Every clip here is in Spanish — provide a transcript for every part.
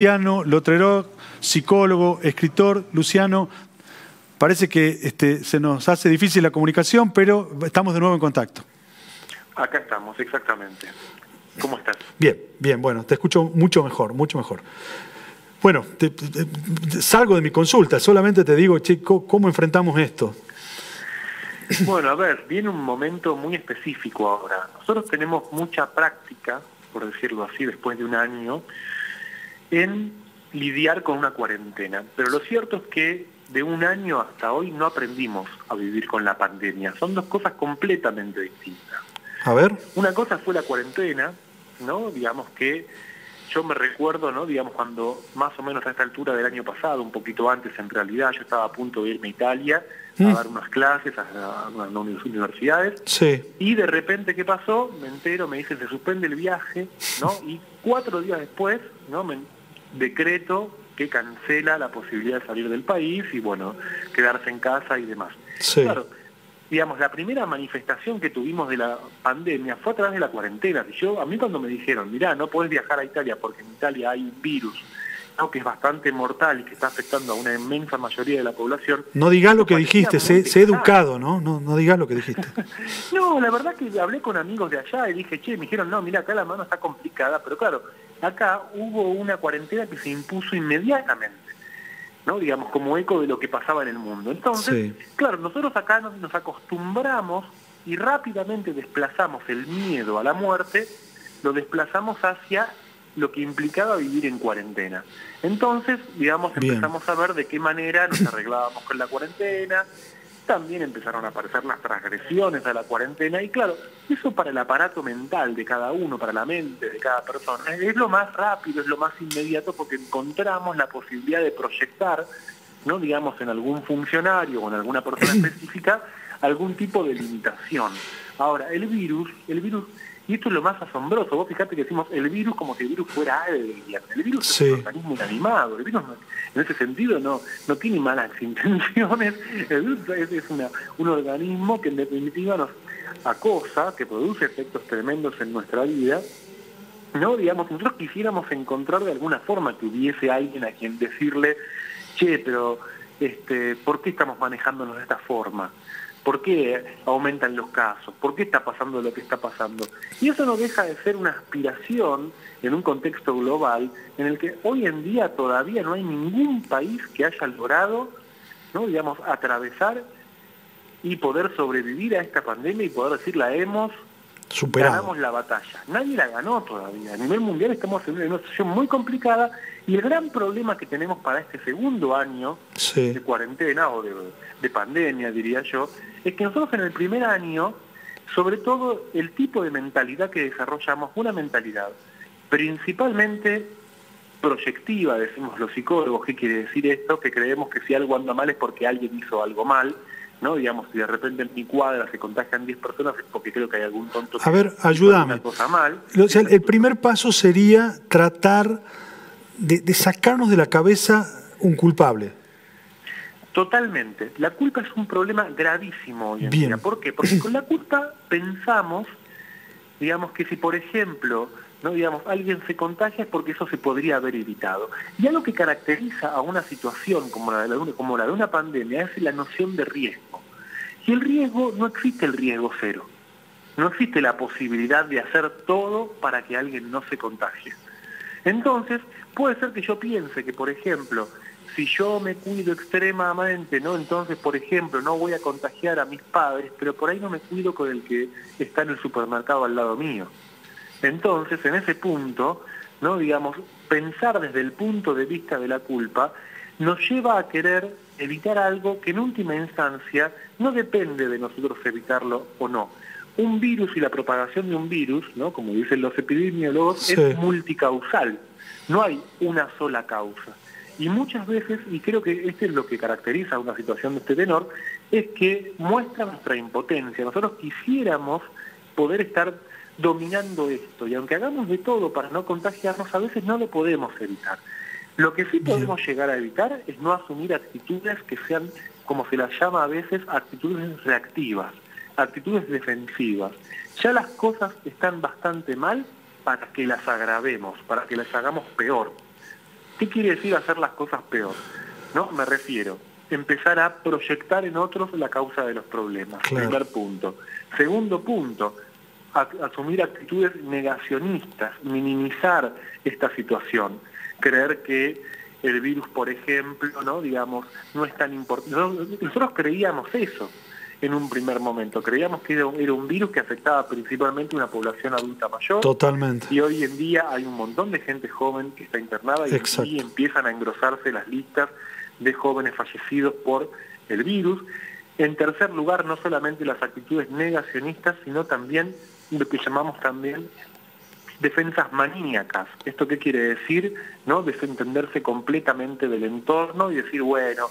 Luciano Lotrero, psicólogo, escritor. Luciano, parece que se nos hace difícil la comunicación, pero estamos de nuevo en contacto. Acá estamos, exactamente. ¿Cómo estás? Bien, bien, bueno, te escucho mucho mejor, mucho mejor. Bueno, salgo de mi consulta, solamente te digo, chico, ¿cómo enfrentamos esto? Bueno, a ver, viene un momento muy específico ahora. Nosotros tenemos mucha práctica, por decirlo así, después de un año, en lidiar con una cuarentena. Pero lo cierto es que de un año hasta hoy no aprendimos a vivir con la pandemia. Son dos cosas completamente distintas. A ver. Una cosa fue la cuarentena, ¿no? Digamos que yo me recuerdo, ¿no? Digamos, cuando más o menos a esta altura del año pasado, un poquito antes en realidad, yo estaba a punto de irme a Italia a dar unas clases a unas universidades. Sí. Y de repente, ¿qué pasó? Me entero, me dicen, se suspende el viaje, ¿no? Y 4 días después, ¿no? Decreto que cancela la posibilidad de salir del país y, bueno, quedarse en casa y demás. Sí. Claro, digamos, la primera manifestación que tuvimos de la pandemia fue a través de la cuarentena. A mí cuando me dijeron, mirá, no podés viajar a Italia porque en Italia hay un virus, ¿no?, que es bastante mortal y que está afectando a una inmensa mayoría de la población. No digas lo que dijiste, sé educado, ¿no? No digas lo que dijiste. No, la verdad que hablé con amigos de allá y dije, me dijeron, no, mira, acá la mano está complicada, pero claro, acá hubo una cuarentena que se impuso inmediatamente, ¿no? Digamos, como eco de lo que pasaba en el mundo. Entonces, sí, claro, nosotros acá nos acostumbramos y rápidamente desplazamos el miedo a la muerte, lo desplazamos hacia lo que implicaba vivir en cuarentena. Entonces, digamos, empezamos a ver de qué manera nos arreglábamos con la cuarentena. También empezaron a aparecer las transgresiones a la cuarentena y claro, eso para el aparato mental de cada uno, para la mente de cada persona, es lo más rápido, es lo más inmediato porque encontramos la posibilidad de proyectar, ¿no?, digamos, en algún funcionario o en alguna persona específica, algún tipo de limitación. Ahora, el virus, y esto es lo más asombroso, vos fijate que decimos el virus como si el virus fuera alguien. El virus sí es un organismo inanimado, el virus en ese sentido no tiene malas intenciones, el virus es un organismo que en definitiva nos acosa, que produce efectos tremendos en nuestra vida, ¿no? Digamos, nosotros quisiéramos encontrar de alguna forma que hubiese alguien a quien decirle, pero ¿por qué estamos manejándonos de esta forma? ¿Por qué aumentan los casos? ¿Por qué está pasando lo que está pasando? Y eso no deja de ser una aspiración en un contexto global en el que hoy en día todavía no hay ningún país que haya logrado, ¿no?, digamos, atravesar y poder sobrevivir a esta pandemia y poder decir la hemos superado. Ganamos la batalla. Nadie la ganó todavía. A nivel mundial estamos en una situación muy complicada y el gran problema que tenemos para este segundo año de cuarentena o de pandemia, diría yo, es que nosotros en el primer año, sobre todo el tipo de mentalidad que desarrollamos, una mentalidad principalmente proyectiva, decimos los psicólogos. ¿Qué quiere decir esto? Que creemos que si algo anda mal es porque alguien hizo algo mal, ¿no? Digamos, si de repente en mi cuadra se contagian 10 personas es porque creo que hay algún tonto que ayúdame. Una cosa mal. O sea, el primer paso sería tratar de sacarnos de la cabeza un culpable. Totalmente. La culpa es un problema gravísimo hoy en día. ¿Por qué? Porque con la culpa pensamos, digamos, que si por ejemplo, ¿no?, digamos, alguien se contagia es porque eso se podría haber evitado. Y algo que caracteriza a una situación como la de una pandemia es la noción de riesgo. Y el riesgo, no existe el riesgo cero. No existe la posibilidad de hacer todo para que alguien no se contagie. Entonces, puede ser que yo piense que, por ejemplo, si yo me cuido extremadamente, ¿no?, entonces, por ejemplo, no voy a contagiar a mis padres, pero por ahí no me cuido con el que está en el supermercado al lado mío. Entonces, en ese punto, ¿no?, digamos, pensar desde el punto de vista de la culpa nos lleva a querer evitar algo que en última instancia no depende de nosotros evitarlo o no. Un virus y la propagación de un virus, ¿no?, como dicen los epidemiólogos, es multicausal. No hay una sola causa. Y muchas veces, y creo que este es lo que caracteriza una situación de este tenor, es que muestra nuestra impotencia. Nosotros quisiéramos poder estar dominando esto, y aunque hagamos de todo para no contagiarnos, a veces no lo podemos evitar. Lo que sí podemos llegar a evitar es no asumir actitudes que sean, como se las llama a veces, actitudes reactivas, actitudes defensivas. Ya las cosas están bastante mal para que las agravemos, para que las hagamos peor. ¿Qué quiere decir hacer las cosas peor? ¿No? Me refiero, empezar a proyectar en otros la causa de los problemas. Claro. Primer punto. Segundo punto, asumir actitudes negacionistas, minimizar esta situación, creer que el virus, por ejemplo, no es tan importante. Nosotros creíamos eso en un primer momento, creíamos que era un virus que afectaba principalmente a una población adulta mayor. Totalmente. Y hoy en día hay un montón de gente joven que está internada y empiezan a engrosarse las listas de jóvenes fallecidos por el virus. En tercer lugar, no solamente las actitudes negacionistas, sino también lo que llamamos también defensas maníacas. ¿Esto qué quiere decir? ¿No? Desentenderse completamente del entorno y decir, bueno,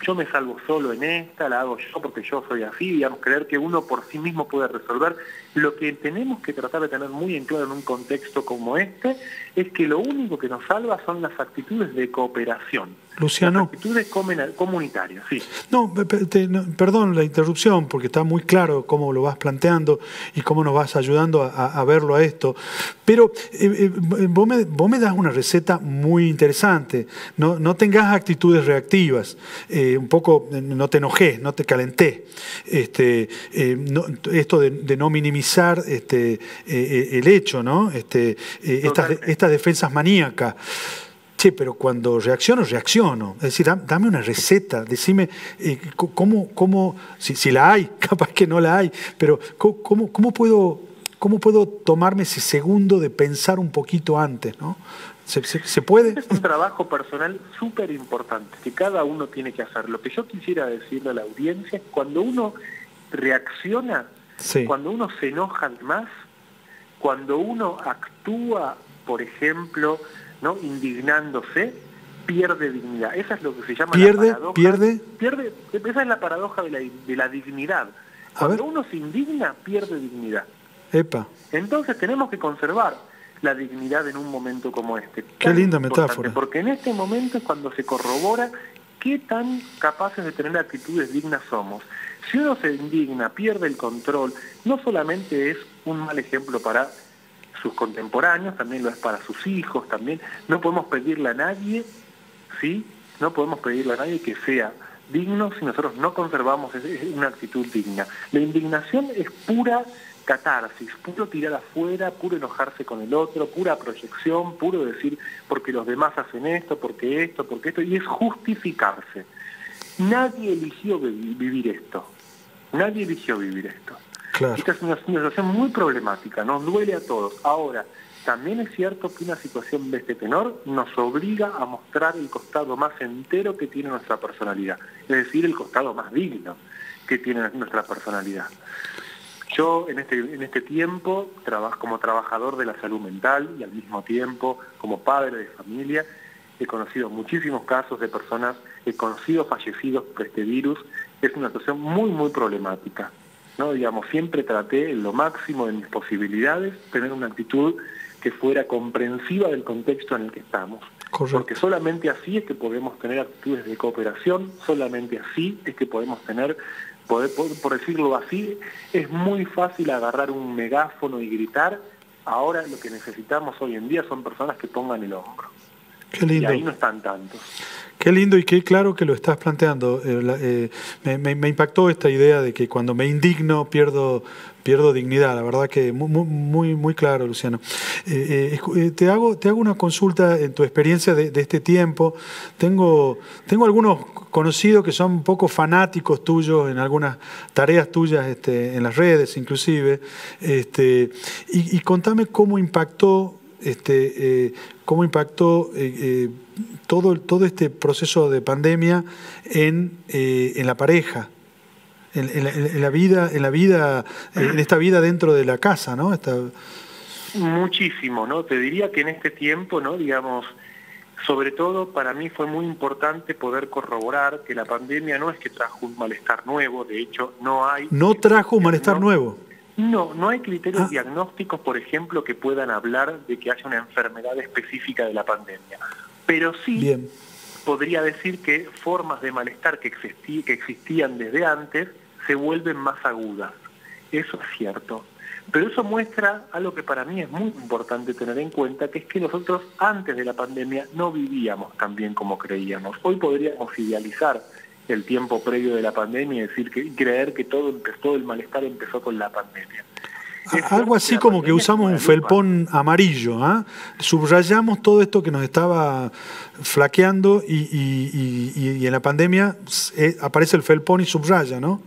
yo me salvo solo en esta, la hago yo porque yo soy así, digamos, creer que uno por sí mismo puede resolver. Lo que tenemos que tratar de tener muy en claro en un contexto como este es que lo único que nos salva son las actitudes de cooperación. Luciano. Las actitudes comunitarias, sí. No, perdón la interrupción, porque está muy claro cómo lo vas planteando y cómo nos vas ayudando a verlo a esto. Pero vos me das una receta muy interesante. No tengas actitudes reactivas. Un poco, no te enojes, no te calentés. Esto de no minimizar el hecho, ¿no? Estas defensas maníacas. Che, pero cuando reacciono. Es decir, dame una receta, decime cómo si la hay, capaz que no la hay, pero ¿cómo puedo tomarme ese segundo de pensar un poquito antes, ¿no? ¿Se puede? Es un trabajo personal súper importante, que cada uno tiene que hacer. Lo que yo quisiera decirle a la audiencia es cuando uno reacciona, sí, cuando uno se enoja más, cuando uno actúa, por ejemplo, ¿no? Indignándose, pierde dignidad. Esa es lo que se llama la paradoja. Esa es la paradoja de la dignidad. Cuando uno se indigna, pierde dignidad. Epa. Entonces tenemos que conservar la dignidad en un momento como este. Qué linda metáfora. Porque en este momento es cuando se corrobora qué tan capaces de tener actitudes dignas somos. Si uno se indigna, pierde el control, no solamente es un mal ejemplo para sus contemporáneos, también lo es para sus hijos, también no podemos pedirle a nadie, ¿sí? No podemos pedirle a nadie que sea digno si nosotros no conservamos una actitud digna. La indignación es pura catarsis, puro tirar afuera, puro enojarse con el otro, pura proyección, puro decir porque los demás hacen esto, porque esto, y es justificarse. Nadie eligió vivir esto. Nadie eligió vivir esto. Claro. Esta es una situación muy problemática, nos duele a todos. Ahora, también es cierto que una situación de este tenor nos obliga a mostrar el costado más entero que tiene nuestra personalidad, es decir, el costado más digno que tiene nuestra personalidad. Yo en este tiempo, como trabajador de la salud mental y al mismo tiempo como padre de familia, he conocido muchísimos casos de personas, he conocido fallecidos por este virus. Es una situación muy, muy problemática, ¿no? Siempre traté en lo máximo de mis posibilidades tener una actitud que fuera comprensiva del contexto en el que estamos. Correcto. Porque solamente así es que podemos tener actitudes de cooperación, solamente así es que podemos tener, por decirlo así, es muy fácil agarrar un megáfono y gritar. Ahora lo que necesitamos hoy en día son personas que pongan el hombro. Qué lindo. Y ahí no están tantos. Qué lindo y qué claro que lo estás planteando. Me impactó esta idea de que cuando me indigno pierdo dignidad. La verdad que muy claro, Luciano. Te hago una consulta en tu experiencia de este tiempo. Tengo algunos conocidos que son un poco fanáticos tuyos en algunas tareas tuyas en las redes inclusive. Y contame cómo impactó todo este proceso de pandemia en la pareja, en esta vida dentro de la casa, ¿no? Muchísimo, ¿no? Te diría que en este tiempo, ¿no? Sobre todo para mí fue muy importante poder corroborar que la pandemia no es que trajo un malestar nuevo, de hecho no hay... ¿No trajo un malestar nuevo? No hay criterios diagnósticos, por ejemplo, que puedan hablar de que haya una enfermedad específica de la pandemia. Pero sí podría decir que formas de malestar que existían desde antes se vuelven más agudas. Eso es cierto. Pero eso muestra algo que para mí es muy importante tener en cuenta, que es que nosotros antes de la pandemia no vivíamos tan bien como creíamos. Hoy podríamos idealizar el tiempo previo de la pandemia y decir y creer que todo el malestar empezó con la pandemia. Algo así como que usamos un felpón amarillo, ¿eh? Subrayamos todo esto que nos estaba flaqueando y en la pandemia aparece el felpón y subraya, ¿no?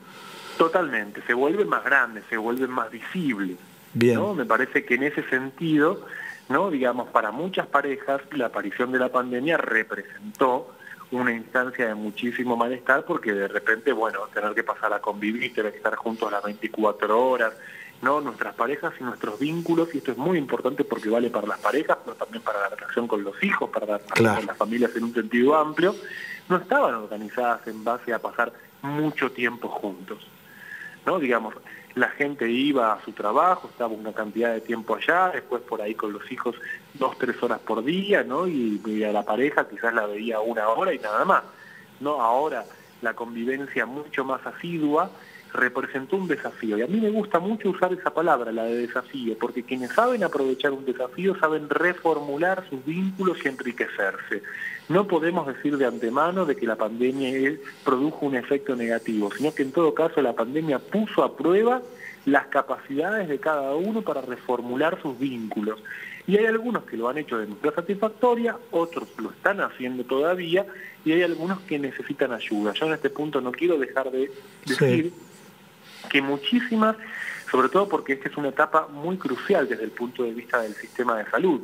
Totalmente, se vuelve más grande, se vuelve más visible. Bien. ¿No? Me parece que en ese sentido, ¿no? Digamos, para muchas parejas la aparición de la pandemia representó una instancia de muchísimo malestar, porque de repente, bueno, tener que pasar a convivir, tener que estar juntos a las 24 horas, ¿no? Nuestras parejas y nuestros vínculos, y esto es muy importante porque vale para las parejas, pero también para la relación con los hijos, para la relación con las familias en un sentido amplio, no estaban organizadas en base a pasar mucho tiempo juntos, ¿no? Digamos, la gente iba a su trabajo, estaba una cantidad de tiempo allá, después por ahí con los hijos 2-3 horas por día, ¿no? Y a la pareja quizás la veía 1 hora y nada más, ¿no? Ahora la convivencia mucho más asidua representó un desafío, y a mí me gusta mucho usar esa palabra, la de desafío, porque quienes saben aprovechar un desafío saben reformular sus vínculos y enriquecerse. No podemos decir de antemano de que la pandemia produjo un efecto negativo, sino que en todo caso la pandemia puso a prueba las capacidades de cada uno para reformular sus vínculos. Y hay algunos que lo han hecho de manera satisfactoria, otros lo están haciendo todavía, y hay algunos que necesitan ayuda. Yo en este punto no quiero dejar de decir que muchísimas, sobre todo porque esta es una etapa muy crucial desde el punto de vista del sistema de salud.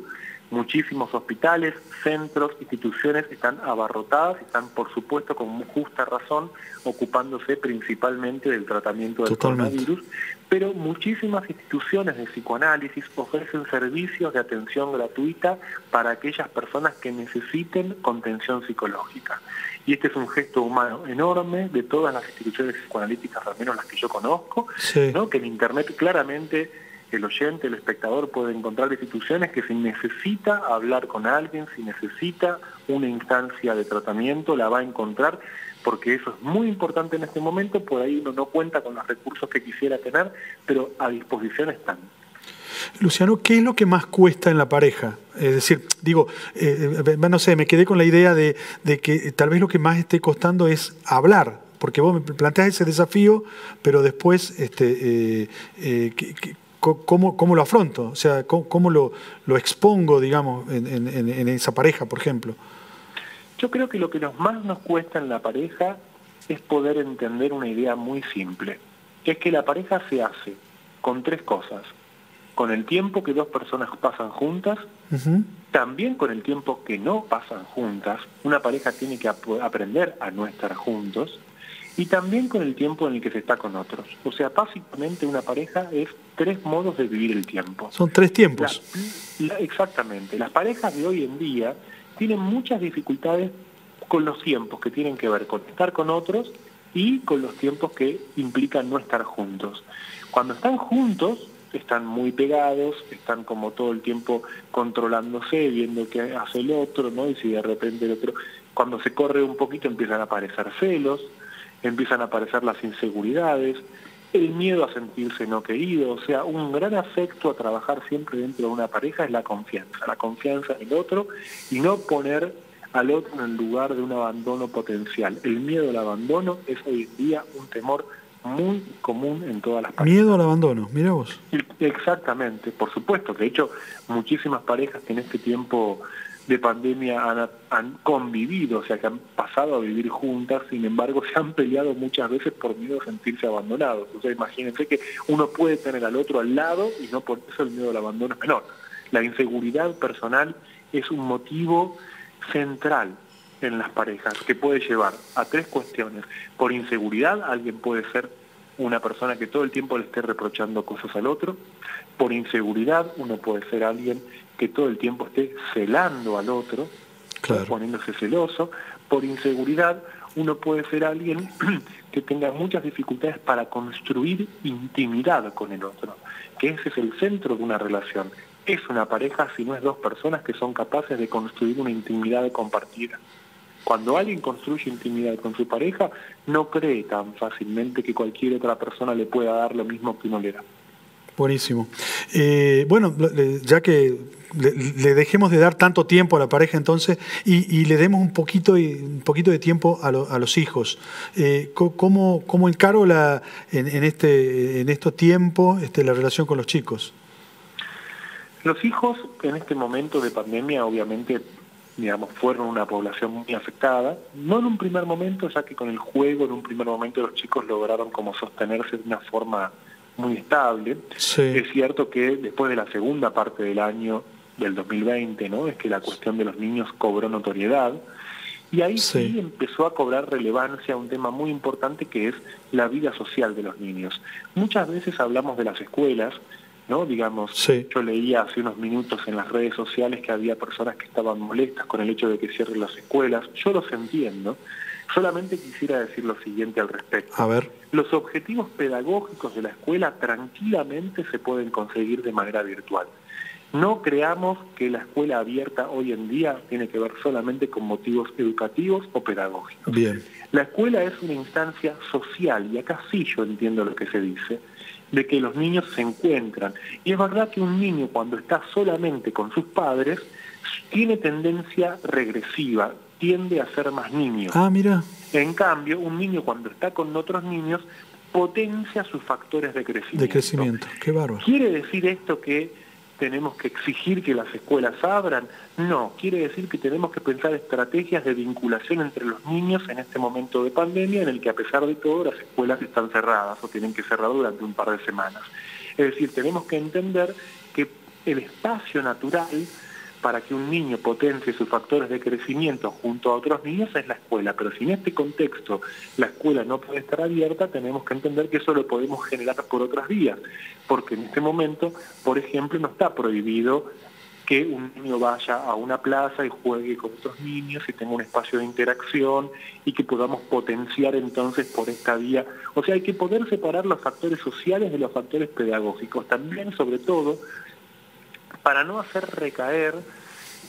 Muchísimos hospitales, centros, instituciones están abarrotadas, están por supuesto con justa razón ocupándose principalmente del tratamiento del coronavirus, pero muchísimas instituciones de psicoanálisis ofrecen servicios de atención gratuita para aquellas personas que necesiten contención psicológica. Y este es un gesto humano enorme de todas las instituciones psicoanalíticas, al menos las que yo conozco, ¿no? Que en Internet claramente el oyente, el espectador puede encontrar instituciones que si necesita hablar con alguien, si necesita una instancia de tratamiento, la va a encontrar, porque eso es muy importante en este momento. Por ahí uno no cuenta con los recursos que quisiera tener, pero a disposición están. Luciano, ¿qué es lo que más cuesta en la pareja? Es decir, digo, no sé, me quedé con la idea de que tal vez lo que más esté costando es hablar, porque vos me planteás ese desafío, pero después, ¿cómo lo afronto? O sea, ¿cómo lo expongo, digamos, en esa pareja, por ejemplo? Yo creo que lo que más nos cuesta en la pareja es poder entender una idea muy simple, que es que la pareja se hace con 3 cosas: con el tiempo que 2 personas pasan juntas, también con el tiempo que no pasan juntas. Una pareja tiene que aprender a no estar juntos, y también con el tiempo en el que se está con otros. O sea, básicamente una pareja es 3 modos de vivir el tiempo. Son 3 tiempos. Exactamente. Las parejas de hoy en día tienen muchas dificultades con los tiempos que tienen que ver con estar con otros y con los tiempos que implican no estar juntos. Cuando están juntos, están muy pegados, están como todo el tiempo controlándose, viendo qué hace el otro, ¿no? Y si de repente el otro, cuando se corre un poquito, empiezan a aparecer celos, empiezan a aparecer las inseguridades, el miedo a sentirse no querido. O sea, un gran afecto a trabajar siempre dentro de una pareja es la confianza en el otro, y no poner al otro en el lugar de un abandono potencial. El miedo al abandono es hoy en día un temor muy común en todas las parejas. Miedo al abandono, mira vos. Exactamente, por supuesto. De hecho, muchísimas parejas que en este tiempo de pandemia han convivido, o sea, que han pasado a vivir juntas, sin embargo se han peleado muchas veces por miedo a sentirse abandonados. O sea, imagínense que uno puede tener al otro al lado y no por eso el miedo al abandono es menor. La inseguridad personal es un motivo central en las parejas que puede llevar a 3 cuestiones. Por inseguridad, alguien puede ser una persona que todo el tiempo le esté reprochando cosas al otro. Por inseguridad, uno puede ser alguien que todo el tiempo esté celando al otro, poniéndose celoso. Por inseguridad, uno puede ser alguien que tenga muchas dificultades para construir intimidad con el otro, que ese es el centro de una relación. Es una pareja si no es 2 personas que son capaces de construir una intimidad compartida. Cuando alguien construye intimidad con su pareja, no cree tan fácilmente que cualquier otra persona le pueda dar lo mismo que uno le da. Buenísimo. Bueno, ya que le dejemos de dar tanto tiempo a la pareja entonces y le demos un poquito de tiempo a los hijos. ¿Cómo encaro en estos tiempos la relación con los chicos? Los hijos en este momento de pandemia obviamente, digamos, fueron una población muy afectada, no en un primer momento, ya que con el juego en un primer momento los chicos lograron como sostenerse de una forma muy estable. Sí. Es cierto que después de la segunda parte del año del 2020, ¿no?, es que la cuestión de los niños cobró notoriedad, y ahí sí empezó a cobrar relevancia un tema muy importante que es la vida social de los niños. Muchas veces hablamos de las escuelas, ¿no? Digamos, yo leía hace unos minutos en las redes sociales que había personas que estaban molestas con el hecho de que cierren las escuelas. Yo los entiendo. Solamente quisiera decir lo siguiente al respecto. A ver. Los objetivos pedagógicos de la escuela tranquilamente se pueden conseguir de manera virtual. No creamos que la escuela abierta hoy en día tiene que ver solamente con motivos educativos o pedagógicos. Bien. La escuela es una instancia social, y acá sí yo entiendo lo que se dice, de que los niños se encuentran. Y es verdad que un niño cuando está solamente con sus padres tiene tendencia regresiva, tiende a ser más niño. Ah, mira. En cambio, un niño cuando está con otros niños potencia sus factores de crecimiento. De crecimiento, qué bárbaro. ¿Quiere decir esto que tenemos que exigir que las escuelas abran? No, quiere decir que tenemos que pensar estrategias de vinculación entre los niños en este momento de pandemia en el que a pesar de todo las escuelas están cerradas o tienen que cerrar durante un par de semanas. Es decir, tenemos que entender que el espacio natural para que un niño potencie sus factores de crecimiento junto a otros niños es la escuela, pero si en este contexto la escuela no puede estar abierta, tenemos que entender que eso lo podemos generar por otras vías, porque en este momento, por ejemplo, no está prohibido que un niño vaya a una plaza y juegue con otros niños y tenga un espacio de interacción y que podamos potenciar entonces por esta vía. O sea, hay que poder separar los factores sociales de los factores pedagógicos, también sobre todo para no hacer recaer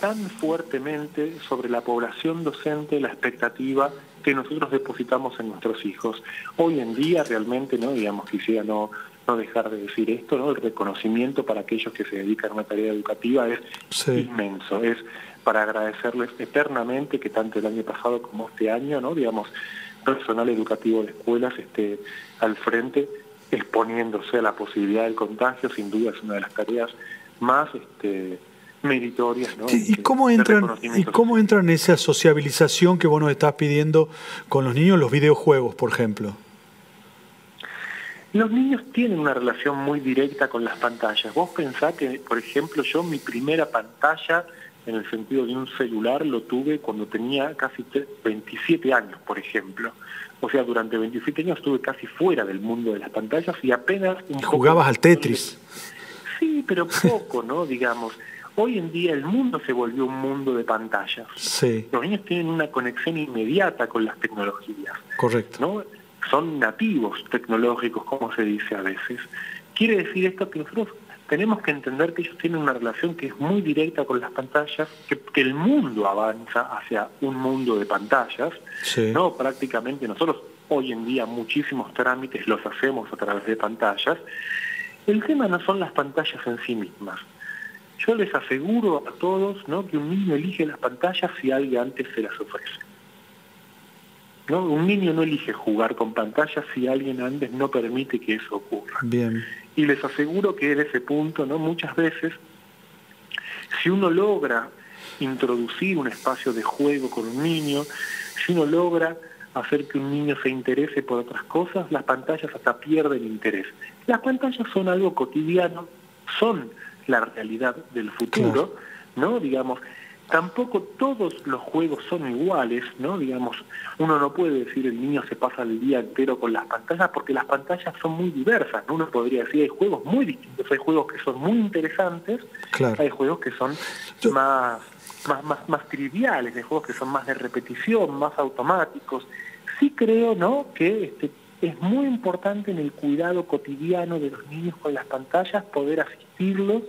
tan fuertemente sobre la población docente la expectativa que nosotros depositamos en nuestros hijos. Hoy en día realmente, ¿no?, digamos, quisiera no dejar de decir esto, ¿no?, el reconocimiento para aquellos que se dedican a una tarea educativa es inmenso, es para agradecerles eternamente que tanto el año pasado como este año, ¿no?, digamos, personal educativo de escuelas esté al frente exponiéndose a la posibilidad del contagio. Sin duda es una de las tareas más meritorias, ¿no? ¿Y cómo entran en esa sociabilización que vos nos estás pidiendo con los niños, los videojuegos, por ejemplo? Los niños tienen una relación muy directa con las pantallas. Vos pensás que, por ejemplo, yo mi primera pantalla, en el sentido de un celular, lo tuve cuando tenía casi 27 años, por ejemplo. O sea, durante 27 años estuve casi fuera del mundo de las pantallas y apenas... ¿Jugabas al Tetris? Sí, pero poco, ¿no? Digamos, hoy en día el mundo se volvió un mundo de pantallas. Sí. Los niños tienen una conexión inmediata con las tecnologías. Correcto. ¿No? Son nativos tecnológicos, como se dice a veces. Quiere decir esto que nosotros tenemos que entender que ellos tienen una relación que es muy directa con las pantallas, que el mundo avanza hacia un mundo de pantallas, ¿no? Prácticamente nosotros hoy en día muchísimos trámites los hacemos a través de pantallas. El tema no son las pantallas en sí mismas. Yo les aseguro a todos, ¿no?, que un niño elige las pantallas si alguien antes se las ofrece. ¿No? Un niño no elige jugar con pantallas si alguien antes no permite que eso ocurra. Bien. Y les aseguro que en ese punto, ¿no?, muchas veces, si uno logra introducir un espacio de juego con un niño, si uno logra hacer que un niño se interese por otras cosas, las pantallas hasta pierden interés. Las pantallas son algo cotidiano, son la realidad del futuro, ¿no? Digamos, tampoco todos los juegos son iguales, ¿no? Digamos, uno no puede decir el niño se pasa el día entero con las pantallas porque las pantallas son muy diversas, ¿no? Uno podría decir hay juegos muy distintos, hay juegos que son muy interesantes, hay juegos que son más triviales, hay juegos que son más de repetición, más automáticos. Sí creo, ¿no?, que es muy importante en el cuidado cotidiano de los niños con las pantallas poder asistirlos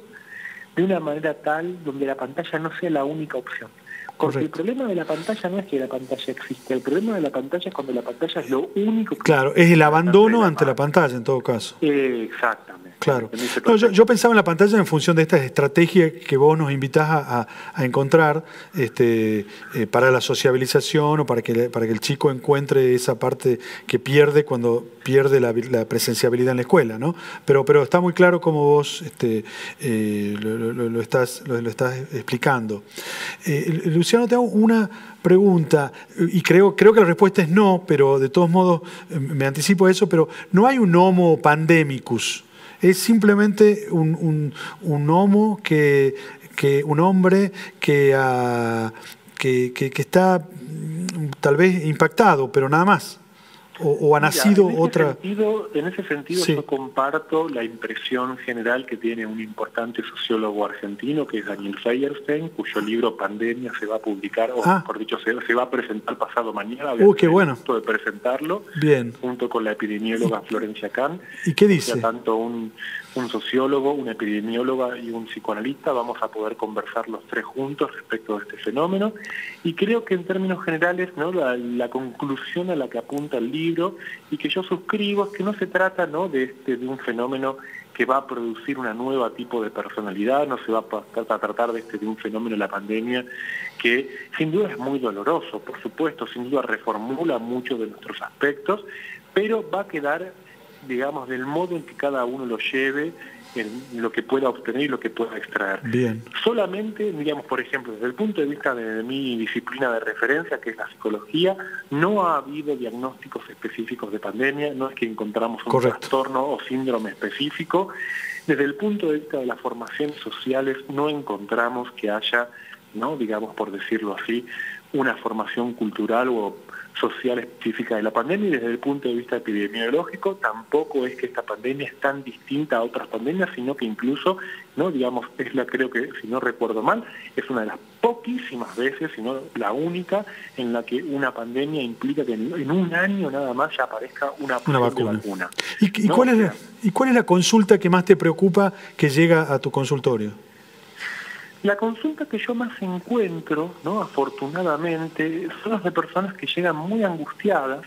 de una manera tal donde la pantalla no sea la única opción. Porque el problema de la pantalla no es que la pantalla existe, el problema de la pantalla es cuando la pantalla es lo único que... Claro, es el abandono ante la pantalla en todo caso. Exactamente. Claro. No, yo pensaba en la pantalla en función de esta estrategia que vos nos invitás a encontrar para la sociabilización o para que el chico encuentre esa parte que pierde cuando pierde la presenciabilidad en la escuela, ¿no? Pero está muy claro cómo vos lo estás explicando. Luciano, te hago una pregunta, y creo que la respuesta es no, pero de todos modos me anticipo a eso, pero no hay un homo pandemicus. Es simplemente un homo un hombre que está tal vez impactado, pero nada más. O ha nacido otra... En ese sentido sí. Yo comparto la impresión general que tiene un importante sociólogo argentino, que es Daniel Feierstein, cuyo libro Pandemia se va a publicar, o mejor dicho, se va a presentar pasado mañana. Qué bueno. De presentarlo, bien. Junto con la epidemióloga Florencia Kahn. ¿Y qué dice? O sea, tanto un sociólogo, una epidemióloga y un psicoanalista, vamos a poder conversar los tres juntos respecto de este fenómeno, y creo que en términos generales, ¿no?, la conclusión a la que apunta el libro, y que yo suscribo, es que no se trata, ¿no?, de un fenómeno que va a producir una nueva tipo de personalidad, no se va a tratar de un fenómeno de la pandemia que sin duda es muy doloroso, por supuesto, sin duda reformula muchos de nuestros aspectos, pero va a quedar, digamos, del modo en que cada uno lo lleve, en lo que pueda obtener y lo que pueda extraer. Bien. Solamente, digamos, por ejemplo, desde el punto de vista de mi disciplina de referencia, que es la psicología, no ha habido diagnósticos específicos de pandemia, no es que encontramos un trastorno o síndrome específico. Desde el punto de vista de las formaciones sociales, no encontramos que haya, ¿no?, digamos, por decirlo así, una formación cultural o social específica de la pandemia, y desde el punto de vista epidemiológico tampoco es que esta pandemia es tan distinta a otras pandemias, sino que incluso, ¿no?, digamos, creo que, si no recuerdo mal, es una de las poquísimas veces, si no la única, en la que una pandemia implica que en un año nada más ya aparezca una vacuna. ¿Y cuál es la consulta que más te preocupa que llega a tu consultorio? La consulta que yo más encuentro, ¿no?, afortunadamente, son las de personas que llegan muy angustiadas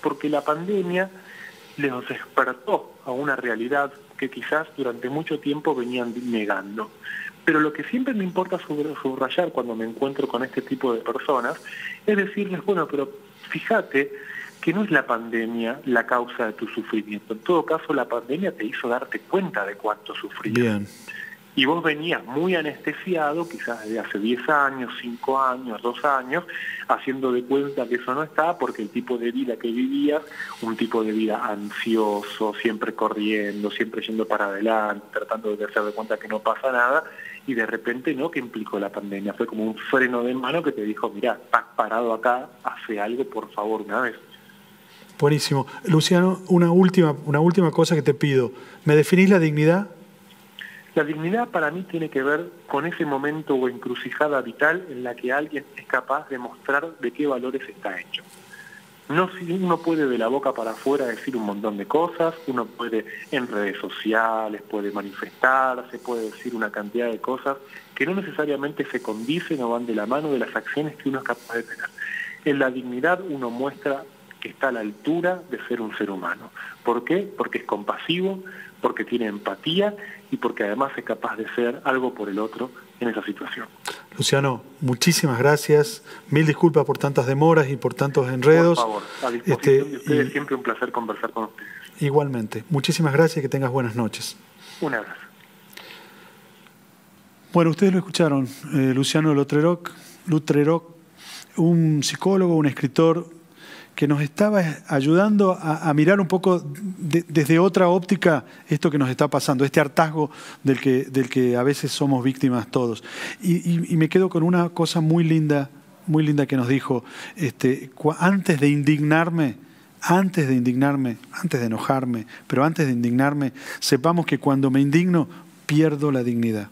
porque la pandemia les despertó a una realidad que quizás durante mucho tiempo venían negando. Pero lo que siempre me importa subrayar cuando me encuentro con este tipo de personas es decirles, bueno, pero fíjate que no es la pandemia la causa de tu sufrimiento. En todo caso, la pandemia te hizo darte cuenta de cuánto sufrías. Bien. Y vos venías muy anestesiado, quizás desde hace 10 años, 5 años, 2 años, haciendo de cuenta que eso no está, porque el tipo de vida que vivías, un tipo de vida ansioso, siempre corriendo, siempre yendo para adelante, tratando de hacer de cuenta que no pasa nada, y de repente, ¿no?, ¿qué implicó la pandemia? Fue como un freno de mano que te dijo, mirá, estás parado acá, hace algo, por favor, una vez. Buenísimo. Luciano, una última cosa que te pido. ¿Me definís la dignidad? La dignidad para mí tiene que ver con ese momento o encrucijada vital en la que alguien es capaz de mostrar de qué valores está hecho. Uno puede de la boca para afuera decir un montón de cosas, uno puede en redes sociales, puede manifestarse, puede decir una cantidad de cosas que no necesariamente se condicen o van de la mano de las acciones que uno es capaz de tener. En la dignidad uno muestra que está a la altura de ser un ser humano. ¿Por qué? Porque es compasivo, porque tiene empatía y porque además es capaz de ser algo por el otro en esa situación. Luciano, muchísimas gracias. Mil disculpas por tantas demoras y por tantos enredos. Por favor, a disposición de ustedes, siempre un placer conversar con ustedes. Igualmente. Muchísimas gracias y que tengas buenas noches. Un abrazo. Bueno, ustedes lo escucharon. Luciano Lutreroc, un psicólogo, un escritor que nos estaba ayudando a mirar un poco desde otra óptica esto que nos está pasando, este hartazgo del que a veces somos víctimas todos. Y me quedo con una cosa muy linda que nos dijo, antes de indignarme, antes de enojarme, pero antes de indignarme, sepamos que cuando me indigno pierdo la dignidad.